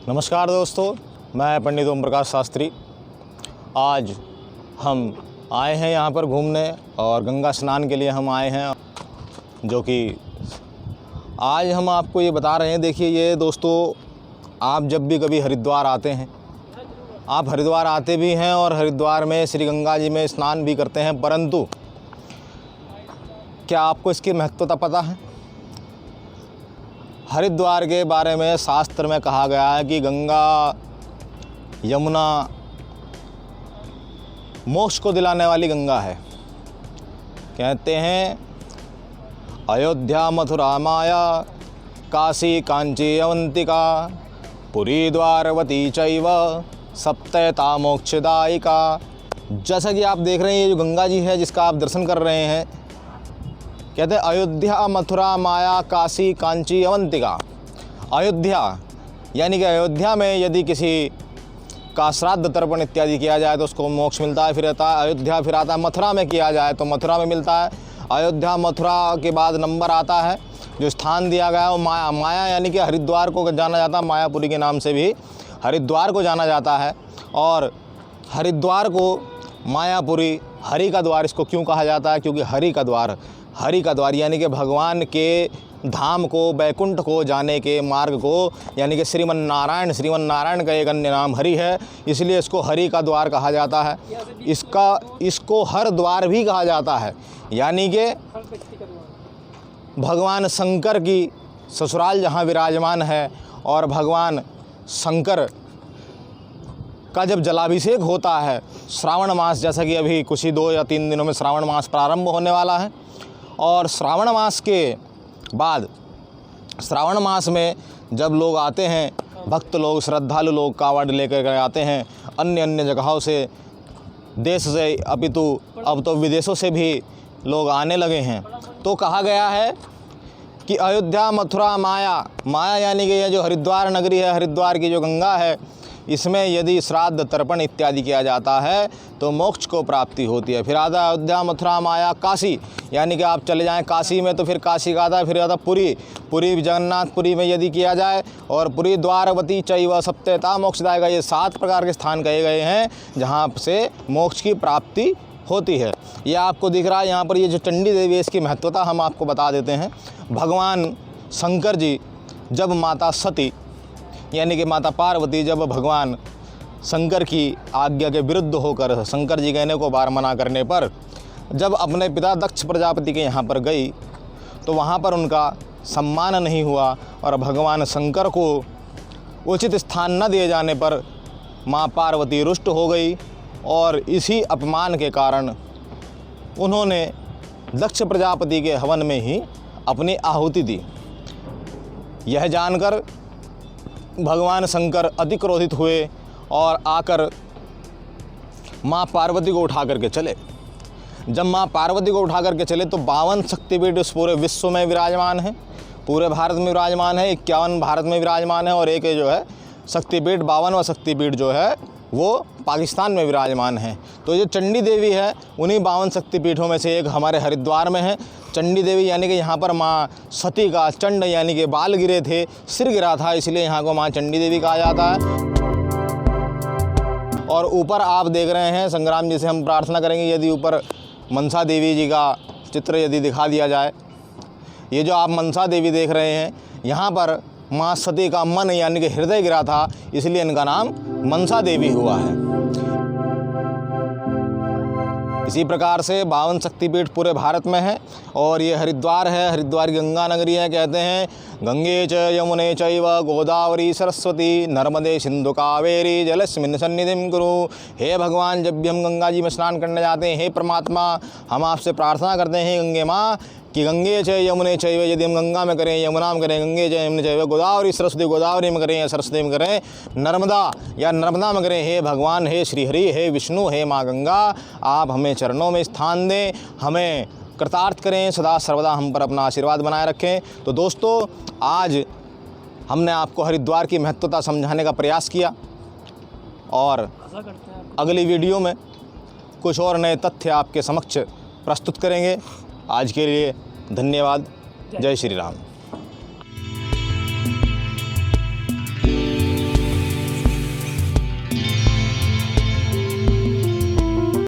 नमस्कार दोस्तों, मैं पंडित ओम प्रकाश शास्त्री। आज हम आए हैं यहाँ पर घूमने और गंगा स्नान के लिए हम आए हैं, जो कि आज हम आपको ये बता रहे हैं। देखिए ये दोस्तों, आप जब भी कभी हरिद्वार आते हैं, आप हरिद्वार आते भी हैं और हरिद्वार में श्री गंगा जी में स्नान भी करते हैं, परंतु क्या आपको इसकी महत्वता पता है? हरिद्वार के बारे में शास्त्र में कहा गया है कि गंगा यमुना मोक्ष को दिलाने वाली गंगा है। कहते हैं अयोध्या मथुरा माया, काशी कांची अवंतिका, पुरी द्वारवती चैव सप्तैता मोक्षदायिका। जैसा कि आप देख रहे हैं, ये जो गंगा जी है जिसका आप दर्शन कर रहे हैं, कहते हैं अयोध्या मथुरा माया काशी कांची अवंतिका। अयोध्या यानी कि अयोध्या में यदि किसी का श्राद्ध तर्पण इत्यादि किया जाए तो उसको मोक्ष मिलता है। फिर आता है अयोध्या, फिर आता है मथुरा में किया जाए तो मथुरा में मिलता है। अयोध्या मथुरा के बाद नंबर आता है जो स्थान दिया गया है वो माया। माया यानी कि हरिद्वार को जाना जाता है, मायापुरी के नाम से भी हरिद्वार को जाना जाता है। और हरिद्वार को मायापुरी, हरि का द्वार इसको क्यों कहा जाता है? क्योंकि हरि का द्वार यानी कि भगवान के धाम को, बैकुंठ को जाने के मार्ग को, यानी कि श्रीमन नारायण का एक अन्य नाम हरि है, इसलिए इसको हरि का द्वार कहा जाता है। इसको हर द्वार भी कहा जाता है, यानी कि भगवान शंकर की ससुराल जहाँ विराजमान है। और भगवान शंकर का जब जलाभिषेक होता है श्रावण मास, जैसा कि अभी कुछ ही 2 या 3 दिनों में श्रावण मास प्रारंभ होने वाला है, और श्रावण मास के बाद श्रावण मास में जब लोग आते हैं, भक्त लोग, श्रद्धालु लोग कावड़ लेकर आते हैं अन्य जगहों से, देश से अपितु अब तो विदेशों से भी लोग आने लगे हैं। तो कहा गया है कि अयोध्या मथुरा माया यानी कि यह जो हरिद्वार नगरी है, हरिद्वार की जो गंगा है, इसमें यदि श्राद्ध तर्पण इत्यादि किया जाता है तो मोक्ष को प्राप्ति होती है। फिर आता है अयोध्या मथुरा माया काशी, यानी कि आप चले जाएं काशी में तो फिर काशी का आता है। फिर आता पुरी जगन्नाथपुरी में यदि किया जाए, और पुरी द्वारवती चैव सप्तैता मोक्षदायिका। ये 7 प्रकार के स्थान कहे गए हैं जहाँ से मोक्ष की प्राप्ति होती है। ये आपको दिख रहा है यहाँ पर, ये जो चंडी देवी है, इसकी महत्वता हम आपको बता देते हैं। भगवान शंकर जी जब माता सती यानी कि माता पार्वती जब भगवान शंकर की आज्ञा के विरुद्ध होकर, शंकर जी कहने को बार मना करने पर, जब अपने पिता दक्ष प्रजापति के यहाँ पर गई तो वहाँ पर उनका सम्मान नहीं हुआ, और भगवान शंकर को उचित स्थान न दिए जाने पर माँ पार्वती रुष्ट हो गई, और इसी अपमान के कारण उन्होंने दक्ष प्रजापति के हवन में ही अपनी आहुति दी। यह जानकर भगवान शंकर अति क्रोधित हुए और आकर माँ पार्वती को उठा करके चले। जब माँ पार्वती को उठा करके चले तो 52 शक्तिपीठ इस पूरे विश्व में विराजमान है, पूरे भारत में विराजमान है, 51 भारत में विराजमान है, और एक जो है शक्तिपीठ, 52वां शक्तिपीठ जो है वो पाकिस्तान में विराजमान है। तो जो चंडी देवी है उन्हीं 52 शक्तिपीठों में से एक हमारे हरिद्वार में है। चंडी देवी यानी कि यहाँ पर माँ सती का चंड यानी कि बाल गिरे थे, सिर गिरा था, इसलिए यहाँ को माँ चंडी देवी कहा जाता है। और ऊपर आप देख रहे हैं संग्राम जी से हम प्रार्थना करेंगे, यदि ऊपर मनसा देवी जी का चित्र यदि दिखा दिया जाए। ये जो आप मनसा देवी देख रहे हैं, यहाँ पर माँ सती का मन यानी कि हृदय गिरा था, इसलिए इनका नाम मनसा देवी हुआ है। इसी प्रकार से 52 शक्तिपीठ पूरे भारत में है, और ये हरिद्वार है, हरिद्वार की गंगा नगरी है। कहते हैं गंगे च यमुने चैव गोदावरी सरस्वती नर्मदे सिंधु कावेरी जलस्मिन् सन्निधिं कुरु। हे भगवान, जब भी हम गंगा जी में स्नान करने जाते हैं, हे परमात्मा, हम आपसे प्रार्थना करते हैं गंगे माँ कि गंगे च यमुने चैव, यदि हम गंगा में करें, यमुना में करें, गंगे च यमुने चैव गोदावरी सरस्वती, गोदावरी में करें या सरस्वती में करें, नर्मदा या नर्मदा में करें, हे भगवान, हे श्रीहरि, हे विष्णु, हे माँ गंगा, आप हमें चरणों में स्थान दें, हमें कृतार्थ करें, सदा सर्वदा हम पर अपना आशीर्वाद बनाए रखें। तो दोस्तों, आज हमने आपको हरिद्वार की महत्वता समझाने का प्रयास किया, और अगली वीडियो में कुछ और नए तथ्य आपके समक्ष प्रस्तुत करेंगे। आज के लिए धन्यवाद। जय श्री राम।